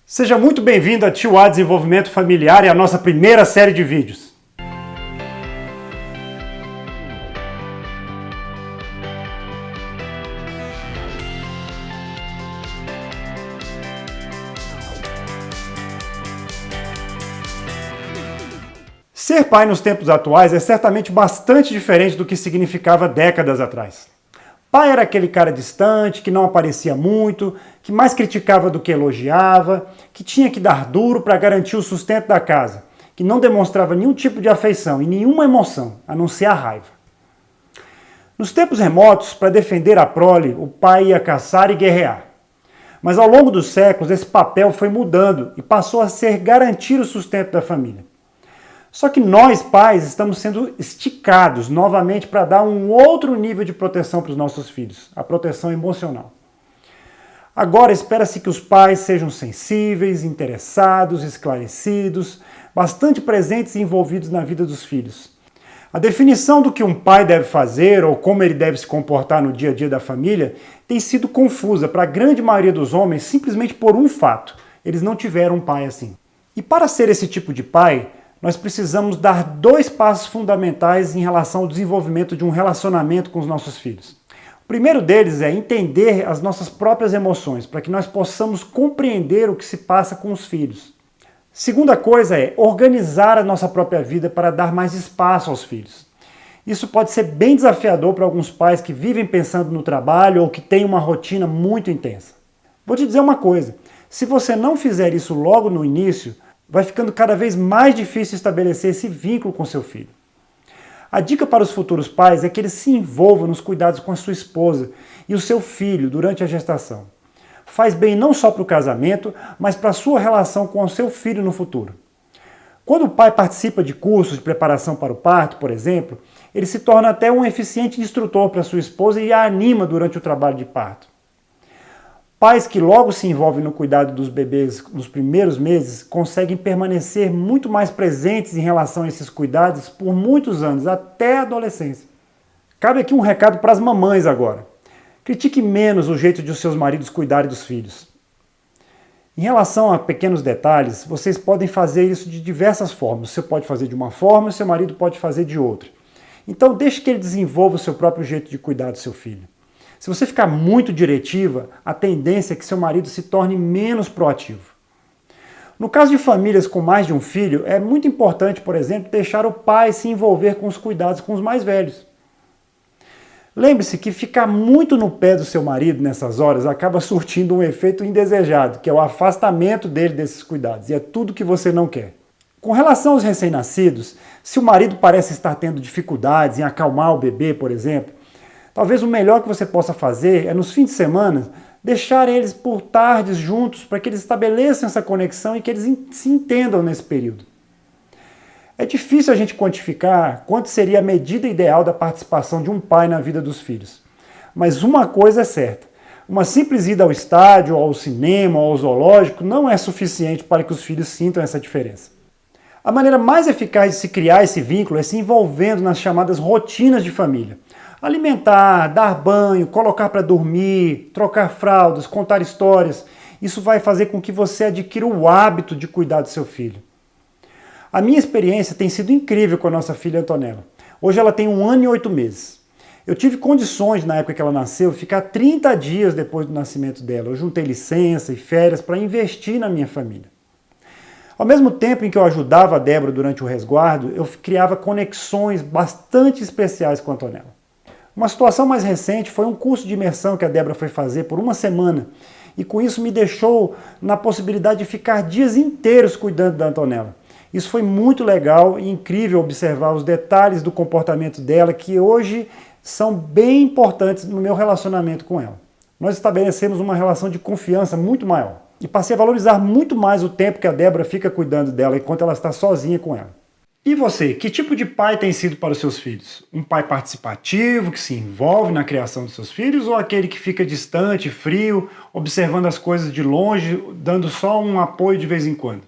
Seja muito bem-vindo a Tio A Desenvolvimento Familiar e a nossa primeira série de vídeos. Ser pai nos tempos atuais é certamente bastante diferente do que significava décadas atrás. Pai era aquele cara distante, que não aparecia muito, que mais criticava do que elogiava, que tinha que dar duro para garantir o sustento da casa, que não demonstrava nenhum tipo de afeição e nenhuma emoção, a não ser a raiva. Nos tempos remotos, para defender a prole, o pai ia caçar e guerrear. Mas ao longo dos séculos, esse papel foi mudando e passou a ser garantir o sustento da família. Só que nós, pais, estamos sendo esticados novamente para dar um outro nível de proteção para os nossos filhos, a proteção emocional. Agora espera-se que os pais sejam sensíveis, interessados, esclarecidos, bastante presentes e envolvidos na vida dos filhos. A definição do que um pai deve fazer ou como ele deve se comportar no dia a dia da família tem sido confusa para a grande maioria dos homens simplesmente por um fato: eles não tiveram um pai assim. E para ser esse tipo de pai, nós precisamos dar dois passos fundamentais em relação ao desenvolvimento de um relacionamento com os nossos filhos. O primeiro deles é entender as nossas próprias emoções, para que nós possamos compreender o que se passa com os filhos. Segunda coisa é organizar a nossa própria vida para dar mais espaço aos filhos. Isso pode ser bem desafiador para alguns pais que vivem pensando no trabalho ou que têm uma rotina muito intensa. Vou te dizer uma coisa: se você não fizer isso logo no início, vai ficando cada vez mais difícil estabelecer esse vínculo com seu filho. A dica para os futuros pais é que eles se envolvam nos cuidados com a sua esposa e o seu filho durante a gestação. Faz bem não só para o casamento, mas para a sua relação com o seu filho no futuro. Quando o pai participa de cursos de preparação para o parto, por exemplo, ele se torna até um eficiente instrutor para sua esposa e a anima durante o trabalho de parto. Pais que logo se envolvem no cuidado dos bebês nos primeiros meses conseguem permanecer muito mais presentes em relação a esses cuidados por muitos anos, até a adolescência. Cabe aqui um recado para as mamães agora. Critique menos o jeito de os seus maridos cuidarem dos filhos. Em relação a pequenos detalhes, vocês podem fazer isso de diversas formas. Você pode fazer de uma forma e seu marido pode fazer de outra. Então deixe que ele desenvolva o seu próprio jeito de cuidar do seu filho. Se você ficar muito diretiva, a tendência é que seu marido se torne menos proativo. No caso de famílias com mais de um filho, é muito importante, por exemplo, deixar o pai se envolver com os cuidados com os mais velhos. Lembre-se que ficar muito no pé do seu marido nessas horas acaba surtindo um efeito indesejado, que é o afastamento dele desses cuidados, e é tudo que você não quer. Com relação aos recém-nascidos, se o marido parece estar tendo dificuldades em acalmar o bebê, por exemplo, talvez o melhor que você possa fazer é, nos fins de semana, deixar eles por tardes juntos para que eles estabeleçam essa conexão e que eles se entendam nesse período. É difícil a gente quantificar quanto seria a medida ideal da participação de um pai na vida dos filhos. Mas uma coisa é certa: uma simples ida ao estádio, ao cinema, ao zoológico não é suficiente para que os filhos sintam essa diferença. A maneira mais eficaz de se criar esse vínculo é se envolvendo nas chamadas rotinas de família. Alimentar, dar banho, colocar para dormir, trocar fraldas, contar histórias. Isso vai fazer com que você adquira o hábito de cuidar do seu filho. A minha experiência tem sido incrível com a nossa filha Antonella. Hoje ela tem 1 ano e 8 meses. Eu tive condições, na época que ela nasceu, ficar 30 dias depois do nascimento dela. Eu juntei licença e férias para investir na minha família. Ao mesmo tempo em que eu ajudava a Débora durante o resguardo, eu criava conexões bastante especiais com a Antonella. Uma situação mais recente foi um curso de imersão que a Débora foi fazer por 1 semana e com isso me deixou na possibilidade de ficar dias inteiros cuidando da Antonella. Isso foi muito legal e incrível observar os detalhes do comportamento dela que hoje são bem importantes no meu relacionamento com ela. Nós estabelecemos uma relação de confiança muito maior e passei a valorizar muito mais o tempo que a Débora fica cuidando dela enquanto ela está sozinha com ela. E você, que tipo de pai tem sido para os seus filhos? Um pai participativo, que se envolve na criação dos seus filhos, ou aquele que fica distante, frio, observando as coisas de longe, dando só um apoio de vez em quando?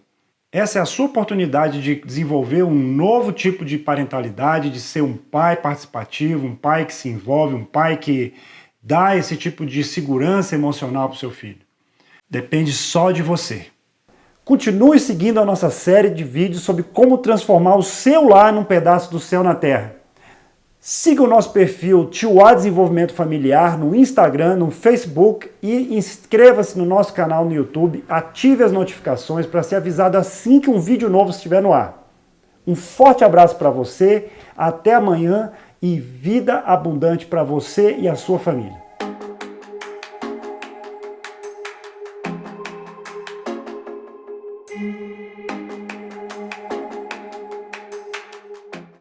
Essa é a sua oportunidade de desenvolver um novo tipo de parentalidade, de ser um pai participativo, um pai que se envolve, um pai que dá esse tipo de segurança emocional para o seu filho. Depende só de você. Continue seguindo a nossa série de vídeos sobre como transformar o seu lar num pedaço do céu na terra. Siga o nosso perfil Tio A Desenvolvimento Familiar no Instagram, no Facebook e inscreva-se no nosso canal no YouTube. Ative as notificações para ser avisado assim que um vídeo novo estiver no ar. Um forte abraço para você, até amanhã e vida abundante para você e a sua família.